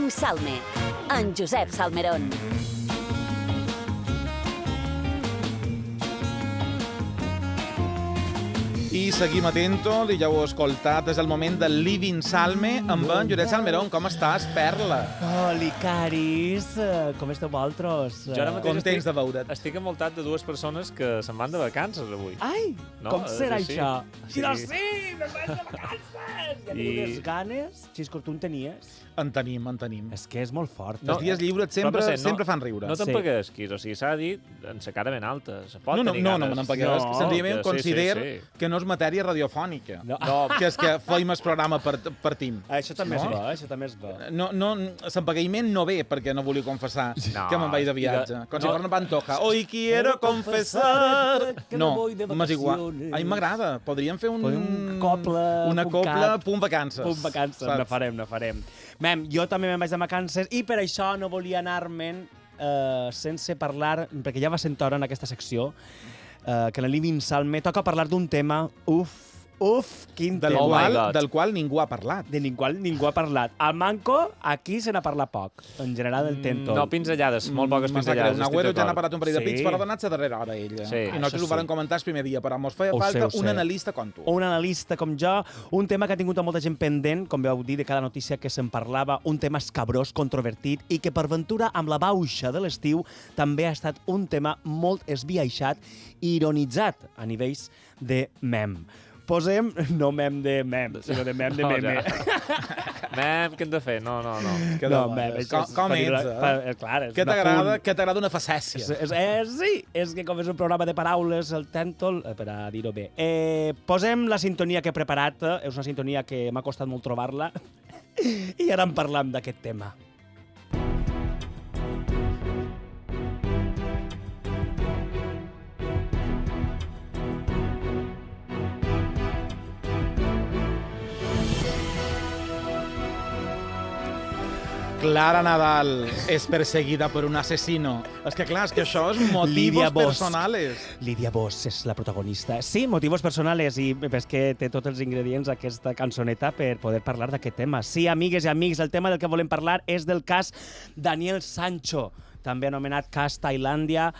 Living Salme, en Josep Salmerón. I seguim atento, ja ho heu escoltat, és el moment del Living Salme amb en Josep Salmerón. Com estàs, Perla? Hola, caris! Com esteu vosaltres? Jo ara mateix Contents de veure't. Estic envoltat de dues persones que se'n van de vacances avui. Ai, No, com serà és així. això? Sí. Sí, me'n vaig de vacances! Ja teniu les ganes? Xisco, tu en tenies? En tenim. És que és molt fort. Els dies lliures sempre fan riure. No t'empaguesquis, o sigui, s'ha de dir amb la cara ben alta. Se pot No tenir me ganes. n'empagués. No, Senzillament que considero sí. que no és matèria radiofònica. No. Que és que feim el programa per team. Això també és No? bo, això també és bo. No, l'empagueïment no ve perquè no volia confessar No, que me'n vaig de viatge. i de- Com si no. fos una pantoja. Hoy quiero confesar... que No, me voy de m'és igual. vacaciones. A mi m'agrada. Podríem fer Un coble, una punt copla, cat. punt vacances. Punt vacances, saps? ne farem. Mem, jo també me'n vaig de vacances i per això no volia anar-me'n sense parlar, perquè ja va sent hora en aquesta secció, que en el Living Salme toca parlar d'un tema, quin Del, tema. Oh my qual, God. del qual ningú ha parlat. De ningú ha parlat. Al Manco, aquí se n'ha parlat poc, en general del Tento. No, pinzellades, molt poques Massa greu. pinzellades. N'Agüero ja n'ha d'acord. parlat un parell de Sí. pits, però ha donat la darrera hora ella. Sí. I nosaltres Això ho vàrem sí. comentar el primer dia, però ens feia Ho falta sé. un analista com tu. Un analista com jo, un tema que ha tingut a molta gent pendent, com vau dir, de cada notícia que se'n parlava, un tema escabrós, controvertit, i que per ventura, amb la bauxa de l'estiu, també ha estat un tema molt esbiaixat i ironitzat a nivells de mem. Posem, no mem de mem, sinó de mem de No, meme. ja. Mem, què hem de fer? No. Que No, de- mem, això és com per ets, dir-ho- clar, és Què un t'agrada? apunt. Què t'agrada una facècia? Sí, és que com és un programa de paraules, el Tèntol, per a dir-ho bé. Posem la sintonia que he preparat, és una sintonia que m'ha costat molt trobar-la, i ara en parlam d'aquest tema. Clara Nadal és perseguida per un asesino. És que clar, és que això és Lídia motivos Bosch. personales. Lídia Bosch és la protagonista. Sí, motivos personales, i és que té tots els ingredients aquesta cançoneta per poder parlar d'aquest tema. Sí, amigues i amics, el tema del que volem parlar és del cas Daniel Sancho, també anomenat cas Tailàndia,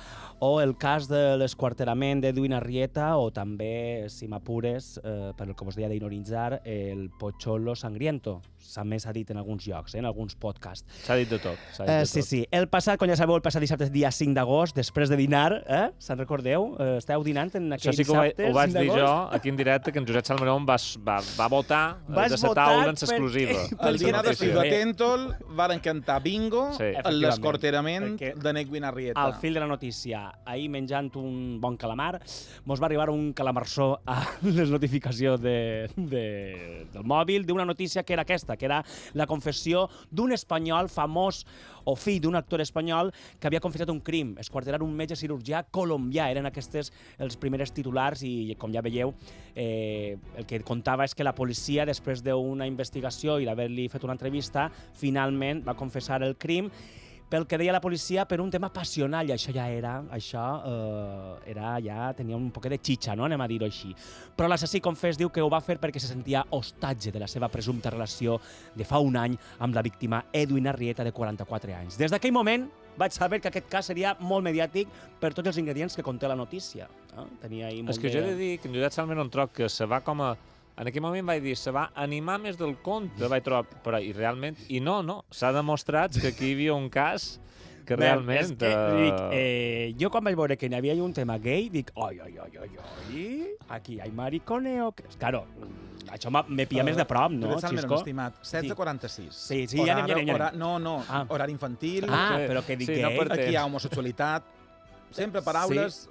o el cas de l'esquarterament d'Edwin Arrieta, o també, si m'apures, per el que vos deia d'ironitzar, el Pocholo Sangriento. També s'ha dit en alguns llocs, en alguns podcasts. S'ha dit de tot. Sí, sí. El passat, com ja sabeu, el passat dissabte, dia 5 d'agost, després de dinar, se'n recordeu? Esteu dinant en aquell Això sí que dissabte, ho vaig 5 dir jo d'agost? aquí en directe, que en Josep Salmerón va votar Vas de la votar taula en perquè- exclusiva. El dinar de Sí. de Tèntol varen cantar bingo Sí. en l'escorterament Perquè de Nedwin Arrieta. Al fil de la notícia, ahir menjant un bon calamar, mos va arribar un calamarsó a les notificacions del mòbil d'una notícia que era aquesta, que era la confessió d'un espanyol famós o fill d'un actor espanyol que havia confessat un crim, esquarterar un metge cirurgià colombià. Eren aquestes els primers titulars i, com ja veieu, el que contava és que la policia, després d'una investigació i d'haver-li fet una entrevista, finalment va confessar el crim pel que deia la policia, per un tema passional, i això ja tenia un poquet de xitxa, no? Anem a dir-ho així. Però l'assassí confés diu que ho va fer perquè se sentia hostatge de la seva presumpta relació de fa un any amb la víctima Edwin Arrieta, de 44 anys. Des d'aquell moment vaig saber que aquest cas seria molt mediàtic per tots els ingredients que conté la notícia. Tenia ahir molt És que jo he de dir que en Josep Salmerón troc que se va com a... En aquell moment vaig dir, se va animar més del compte, vaig trobar, però i realment, i no, s'ha demostrat que aquí hi havia un cas que realment... És que, dic, jo quan vaig veure que n'hi havia un tema gay, dic, oi, aquí hi ha mariconeo. Claro, això me pilla més de prop, no, Josep Salmerón, Xisco? estimat, 16:46. Sí, ja anem. No, horari infantil. Però que dic Sí, gay. no per- Aquí hi ha homosexualitat. Sempre paraules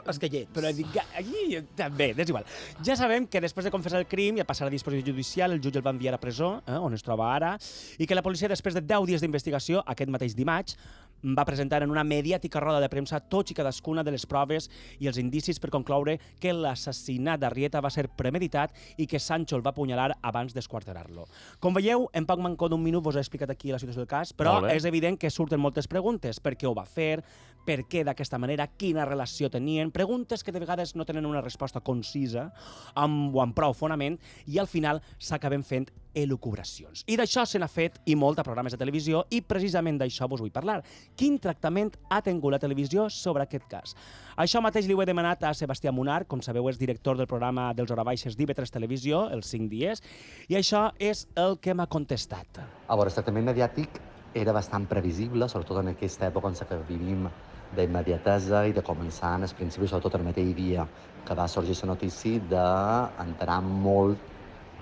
esquellets. Però aquí també, és igual. Ja sabem que després de confessar el crim i a passar a disposició judicial, el jutge el va enviar a presó, on es troba ara, i que la policia, després de 10 dies d'investigació, aquest mateix dimarts, va presentar en una mediàtica roda de premsa tots i cadascuna de les proves i els indicis per concloure que l'assassinat d'Arrieta va ser premeditat i que Sancho el va apunyalar abans d'esquarterar-lo. Com veieu, en poc mancó d'un minut vos he explicat aquí la situació del cas, però és evident que surten moltes preguntes. Per què ho va fer? Per què d'aquesta d'aquesta manera, quina relació tenien, preguntes que de vegades no tenen una resposta concisa o amb prou fonament, i al final s'acaben fent elucubracions. I d'això se n'ha fet i molt a programes de televisió, i precisament d'això vos vull parlar. Quin tractament ha tingut la televisió sobre aquest cas? Això mateix li ho he demanat a Sebastià Munar, com sabeu és director del programa dels Horabaixes d'IV3 Televisió, els 5 dies, i això és el que m'ha contestat. A veure, el tractament mediàtic era bastant previsible, sobretot en aquesta època en què vivim d'immediatesa i de començar en el principi, sobretot el mateix dia que va sorgir la notícia, d'entrar molt,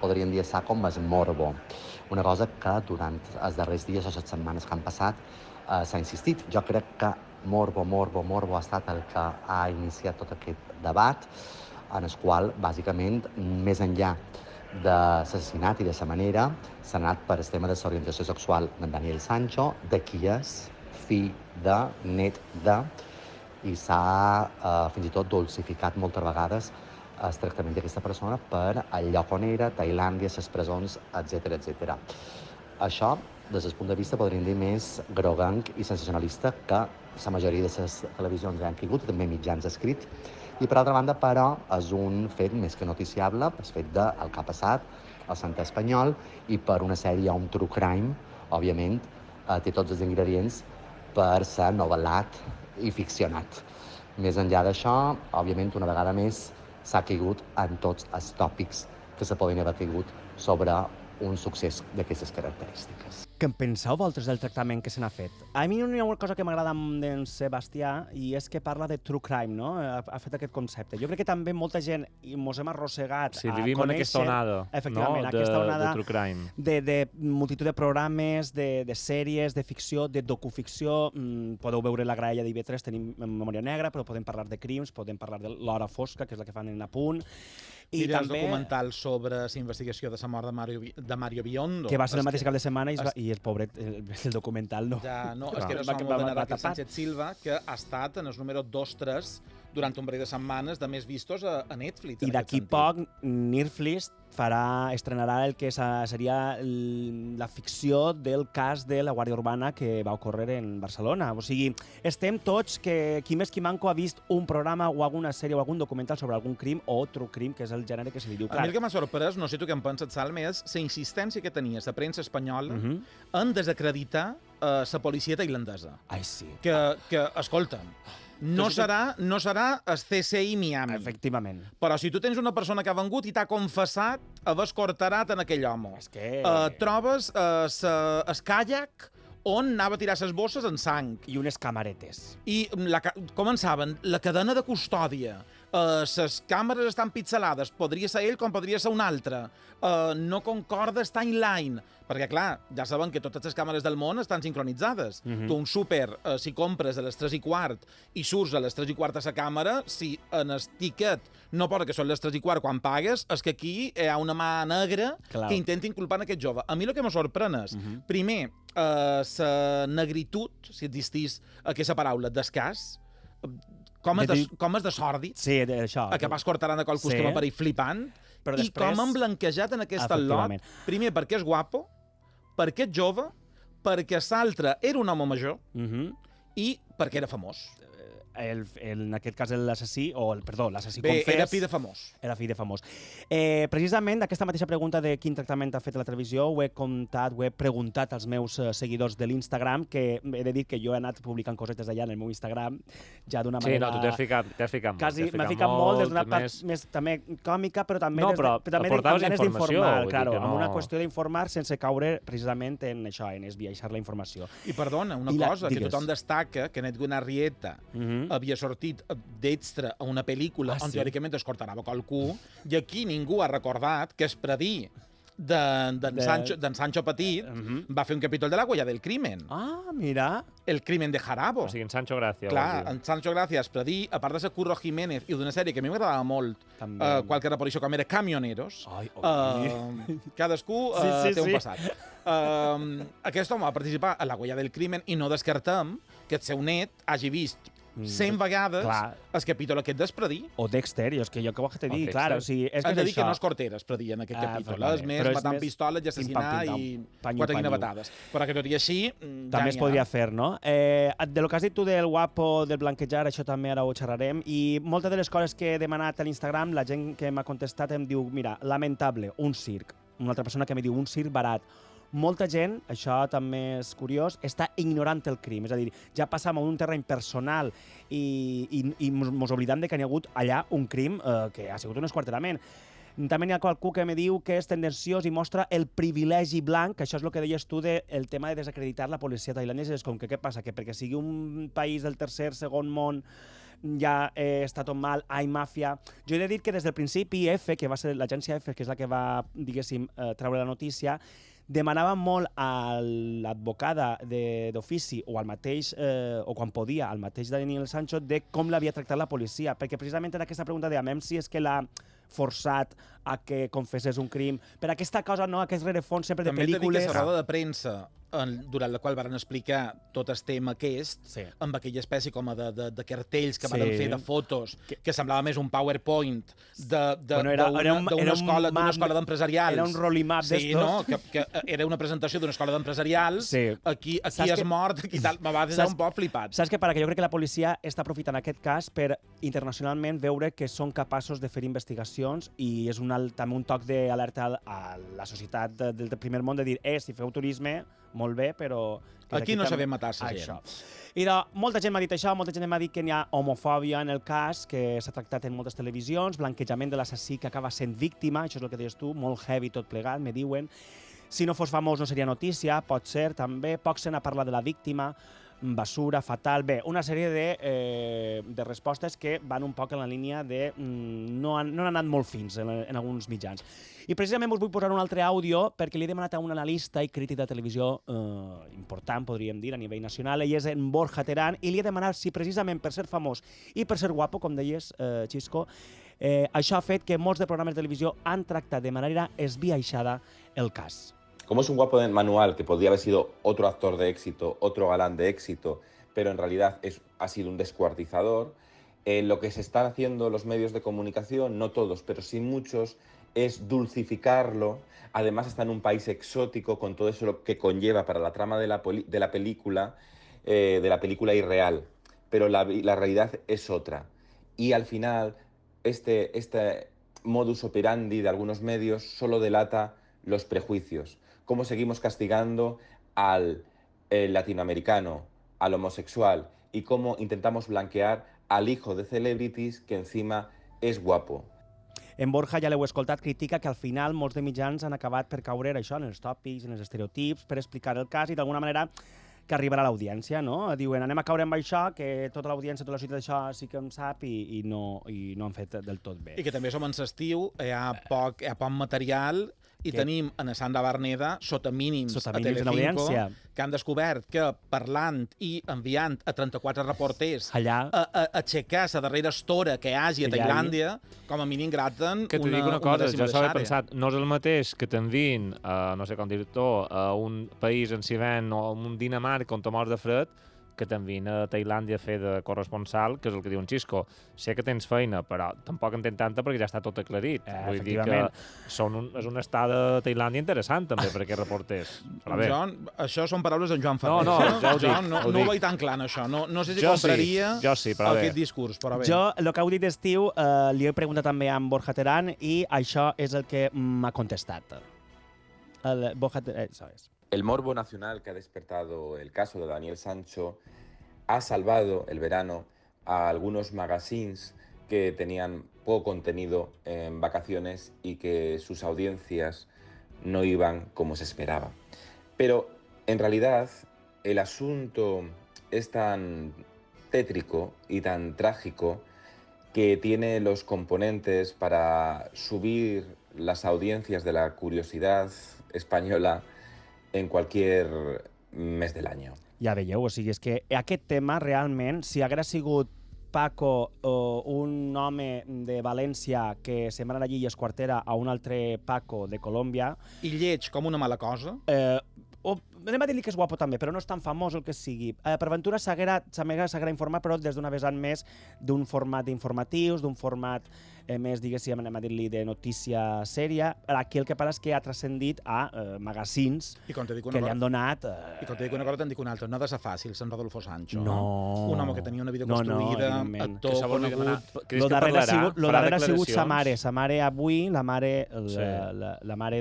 podríem dir, com es morbo. Una cosa que durant els darrers dies o les setmanes que han passat s'ha insistit. Jo crec que morbo ha estat el que ha iniciat tot aquest debat, en el qual, bàsicament, més enllà de l'assassinat i de la manera, s'ha anat per el tema de l'orientació sexual d'en Daniel Sancho, de qui és fill de, net de, i s'ha fins i tot dulcificat moltes vegades el tractament d'aquesta persona per el lloc on era, Tailàndia, les presons, etc. Això, des del punt de vista, podríem dir, més groguenc i sensacionalista que la majoria de les televisions han caigut, i també mitjans escrits. I, per altra banda, però, és un fet més que noticiable, el fet del que ha passat al Sant Espanyol, i per una sèrie, un true crime, òbviament, té tots els ingredients per ser novel·lat i ficcionat. Més enllà d'això, òbviament, una vegada més, s'ha caigut en tots els tòpics que se poden haver caigut sobre un succés d'aquestes característiques. Què en penseu vosaltres del tractament que se n'ha fet? A mi hi ha una cosa que m'agrada d'en Sebastià, i és que parla de true crime, no? Ha fet aquest concepte. Jo crec que també molta gent mos hem arrossegat sí, a vivim conèixer... en aquesta onada, efectivament, no? aquesta onada de true crime. De multitud de programes, de sèries, de ficció, de docuficció. Podeu veure la graella d'IV3, tenim Memòria Negra, però podem parlar de crims, podem parlar de l'Hora Fosca, que és la que fan en Apunt. I també el documental sobre la investigació de la mort de Mario Biondo. Que va ser el mateix cap de setmana i el pobret, el documental no. Ja, no, és que era l'home de Raquel Sánchez Silva, que ha estat en el número 2-3 durant un parell de setmanes de més vistos a Netflix. I d'aquí poc, Netflix estrenarà el que seria la ficció del cas de la Guàrdia Urbana que va ocórrer en Barcelona. O sigui, estem tots que qui més qui manco ha vist un programa o alguna sèrie o algun documental sobre algun crim o true crime, que és el gènere que se li diu. A mi el que m'ha sorprès, no sé tu què en penses, Salme, és la insistència que tenia la premsa espanyola en desacreditar la policia tailandesa. Ai, sí. Que escolta'm, no serà el CSI Miami. Efectivament. Però si tu tens una persona que ha vengut i t'ha confessat haver escorterat en aquell home, És que... trobes el caiac on anava a tirar les bosses en sang. I unes camaretes. I començaven la cadena de custòdia. Les càmeres estan pixelades. Podria ser ell com podria ser un altre. No concorda el timeline. Perquè, clar, ja saben que totes les càmeres del món estan sincronitzades. Tu un súper, si compres a les 3:15 i surts a les 3:15 a la càmera, si en el tiquet no posa que són les 3:15 quan pagues, és que aquí hi ha una mà negra que intenta inculpar en aquest jove. A mi el que me sorprèn és, primer, la negritud, si existís aquesta paraula, d'escàs, com és de sòrdid, sí, això. que vas cortant de qual costuma per ahir flipant, i com han blanquejat en aquest al·lot. Primer, perquè és guapo, perquè és jove, perquè l'altre era un home major i perquè era famós. En aquest cas l'assassí, l'assassí confés... Bé, era fill de famós. Era fill de famós. Precisament d'aquesta mateixa pregunta de quin tractament ha fet a la televisió ho he preguntat als meus seguidors de l'Instagram, que he de dir que jo he anat publicant cosetes d'allà en el meu Instagram, ja d'una manera... Sí, no, tu t'has ficat molt. Quasi m'ha ficat molt, des d'una part més també còmica, però també amb ganes d'informar, amb una qüestió d'informar sense caure precisament en això, en esbiaixar la informació. I perdona, una cosa, que tothom destaca, que Edwin Arrieta havia sortit d'extra a una pel·lícula on teòricament es cortarava qualcú, i aquí ningú ha recordat que es predí d'en Sancho Petit va fer un capítol de La huella del crimen. Ah, mira. El crimen de Jarabo. O sigui, en Sancho Gracia. Clar, en Sancho Gracia es predí, a part de ser Curro Jiménez i d'una sèrie que a mi m'agradava molt, qualque reparició com era Camioneros. Cadascú té un passat. Aquest home va participar a La huella del crimen i no descartem que el seu net hagi vist 100 vegades Clar. el capítol aquest d'Espredir. O Dexter, és que jo què vols que te digui, Dexter. clar, o sigui, és que Has de és dir que això. no és Cortera, Espredir, en aquest capítol. vale. És més Però és matar amb més pistoles i assassinar pim-pam, i panyo, 4 panyo. guinevetades. Però que tot i així... També es podria fer, no? De lo que has dit tu del guapo, del blanquejar, això també ara ho xerrarem, i moltes de les coses que he demanat a l'Instagram, la gent que m'ha contestat em diu, mira, lamentable, un circ. Una altra persona que em diu, un circ barat. Molta gent, això també és curiós, està ignorant el crim. És a dir, ja passam a un terreny personal i mos oblidam de que n'hi ha hagut allà un crim que ha sigut un esquarterament. També n'hi ha qualcú que me diu que és tendenciós i mostra el privilegi blanc, que això és el que deies tu del tema de desacreditar la policia tailandesa. És com que què passa? Que perquè sigui un país del tercer, segon món, ja està tot mal, ai, màfia. Jo he de dir que des del principi EFE, que va ser l'agència EFE, que és la que va, diguéssim, treure la notícia, demanava molt a l'advocada d'ofici o al mateix, o quan podia, al mateix Daniel Sancho, de com l'havia tractat la policia, perquè precisament era aquesta pregunta de a si és que l'ha forçat a que confessés un crim, per aquesta cosa, no?, aquest rerefons sempre de També pel·lícules. També he de dir que la roda de premsa, durant la qual van explicar tot el tema aquest, Sí. amb aquella espècie com de cartells que Sí. van fer de fotos, que semblava més un PowerPoint Bueno, era d'una escola d'empresarials. Era un rolimap Sí, no? Que era una presentació d'una escola d'empresarials. Sí. Aquí Saps és que- mort, aquí tal. Me va deixar un poc flipat. Saps què para? Que jo crec que la policia està aprofitant aquest cas per internacionalment veure que són capaços de fer investigacions i és també un toc d'alerta a la societat del primer món de dir, si feu turisme, molt bé, però... que Aquí no també- sabem matar la gent. Això. I molta gent m'ha dit això, molta gent m'ha dit que n'hi ha homofòbia en el cas, que s'ha tractat en moltes televisions, blanquejament de l'assassí que acaba sent víctima, això és el que deies tu, molt heavy tot plegat, me diuen. Si no fos famós no seria notícia, pot ser també, poc se n'ha parlat de la víctima, basura, fatal... Bé, una sèrie de respostes que van un poc en la línia de... no han anat molt fins en alguns mitjans. I precisament us vull posar un altre àudio perquè li he demanat a un analista i crític de televisió important, podríem dir, a nivell nacional. Ell és en Borja Terán i li he demanat si precisament per ser famós i per ser guapo, com deies, Xisco, això ha fet que molts de programes de televisió han tractat de manera esbiaixada el cas. Como es un guapo de manual que podría haber sido otro actor de éxito, otro galán de éxito, pero en realidad ha sido un descuartizador, lo que se están haciendo los medios de comunicación, no todos, pero sí muchos, es dulcificarlo. Además está en un país exótico con todo eso lo que conlleva para la trama de la película irreal. Pero la realidad es otra. Y al final este modus operandi de algunos medios solo delata los prejuicios. Cómo seguimos castigando al latinoamericano, al homosexual, y cómo intentamos blanquear al hijo de celebrities que encima és guapo. En Borja, ja l'heu escoltat, critica que al final molts de mitjans han acabat per caure això, en els tòpics, en els estereotips, per explicar el cas i d'alguna manera que arribarà a l'audiència, no? Diuen, anem a caure amb això, que tota l'audiència, tota la ciutat d'això sí que en sap i no han fet del tot bé. I que també som en l'estiu, hi ha poc material i tenim en Sandra Barneda sota mínims a Telecinco, que han descobert que parlant i enviant a 34 reporters allà a aixecar la darrera estora que hi hagi a Tailàndia, com a mínim graten que t'ho dic una cosa, jo s'ho he pensat, no és el mateix que t'enviïn, no sé com dir-ho, a un país en si ven o a un Dinamarca on te mors de fred, que t'enviïn a Tailàndia a fer de corresponsal, que és el que diu en Xisco. Sé que tens feina, però tampoc en tens tanta perquè ja està tot aclarit. Vull dir que és una estada a Tailàndia interessant, també, per aquests reporters. Joan, això són paraules d'en Joan Ferrer. No ho veig tan clar, això. No sé si compraria aquest discurs, però bé. Jo, el que heu dit d'estiu, li he preguntat també a en Borja Terán i això és el que m'ha contestat. El morbo nacional que ha despertado el caso de Daniel Sancho ha salvado el verano a algunos magazines que tenían poco contenido en vacaciones y que sus audiencias no iban como se esperaba. Pero en realidad el asunto es tan tétrico y tan trágico que tiene los componentes para subir las audiencias de la curiosidad española en cualquier mes del año. Ja veieu, o sigui, és que aquest tema realment, si hagués sigut Paco o un home de València que se'n va anar allí i es quartera a un altre Paco de Colòmbia... I lleig com una mala cosa? anem a dir-li que és guapo també, però no és tan famós el que sigui. Per Ventura s'haguera informat, però des d'una vessant més d'un format d'informatius, d'un format més, diguéssim, anem a dir-li, de notícia sèria. Aquí el que passa és que ha transcendit a magazins que li han donat... I quan te dic una cosa, te'n dic una altra. No ha de ser fàcil, Sant Rodolfo Sancho. No. Un home que tenia una vida construïda, actor, conegut... Lo darrere ha sigut sa mare. Sa mare avui, la mare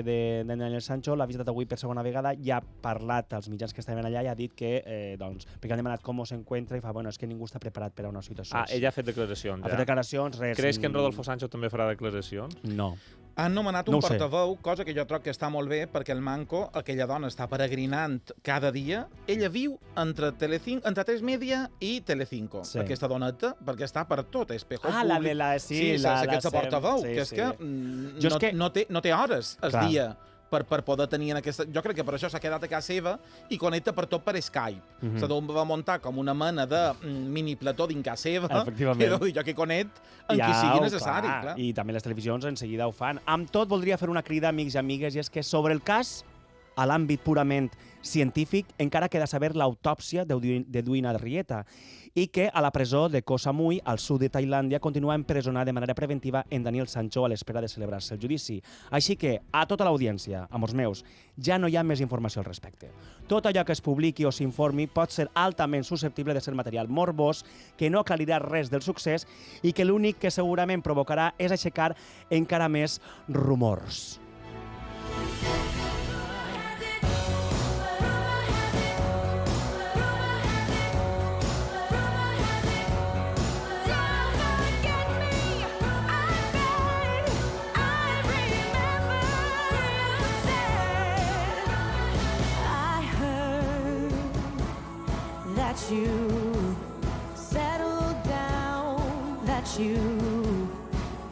de Daniel Sancho, l'ha visitat avui per segona vegada, i ha parlat als mitjans que estaven allà i ha dit que, perquè han demanat com s'encuentra i fa, bueno, és que ningú està preparat per a una situació així. Ella ha fet declaracions, ja. Ha fet declaracions, res... Creus que en Rodolfo Sancho també farà declaracions? No. Han nomenat un portaveu, cosa que jo trobo que està molt bé, perquè el Manco, aquella dona, està peregrinant cada dia. Ella viu entre 3 Media i Telecinco, aquesta doneta, perquè està per tot, espejo públic. La de la... Sí, aquesta portaveu, que és que no té hores al dia per poder tenir en aquesta... Jo crec que per això s'ha quedat a casa seva i connecta per tot per Skype. Se va muntar com una mena de mini plató dins casa seva, i jo que connect en qui sigui necessari. I també les televisions en seguida ho fan. Amb tot, voldria fer una crida, amics i amigues, i és que sobre el cas, a l'àmbit purament científic, encara queda saber l'autòpsia d'Edwin Arrieta i que a la presó de Koh Samui, al sud de Tailàndia, continua empresonat de manera preventiva en Daniel Sancho a l'espera de celebrar-se el judici. Així que, a tota l'audiència, amors meus, ja no hi ha més informació al respecte. Tot allò que es publiqui o s'informi pot ser altament susceptible de ser material morbós, que no aclarirà res del succés i que l'únic que segurament provocarà és aixecar encara més rumors. You settled down, that you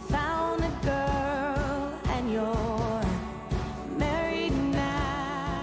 found a girl and you're married now.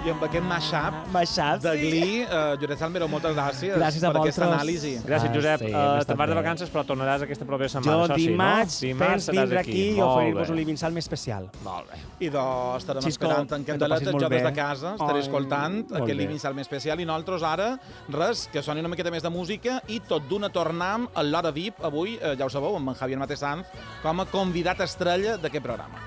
I amb aquest mashup de Glee, Josep Salmero, moltes gràcies per aquesta anàlisi. Gràcies, Josep. Te'n vas de vacances, però tornaràs aquesta propera setmana. Jo dimarts penso vindre aquí i oferir-vos un Livinsal especial. Molt bé. I estarem esperant en Candeletes, jo des de casa estaré escoltant aquest Livinsal més especial i nosaltres ara, res, que soni una miqueta més de música i tot d'una tornam a l'Hora VIP, avui, ja ho sabeu, amb en Javier Matesanz com a convidat estrella d'aquest programa.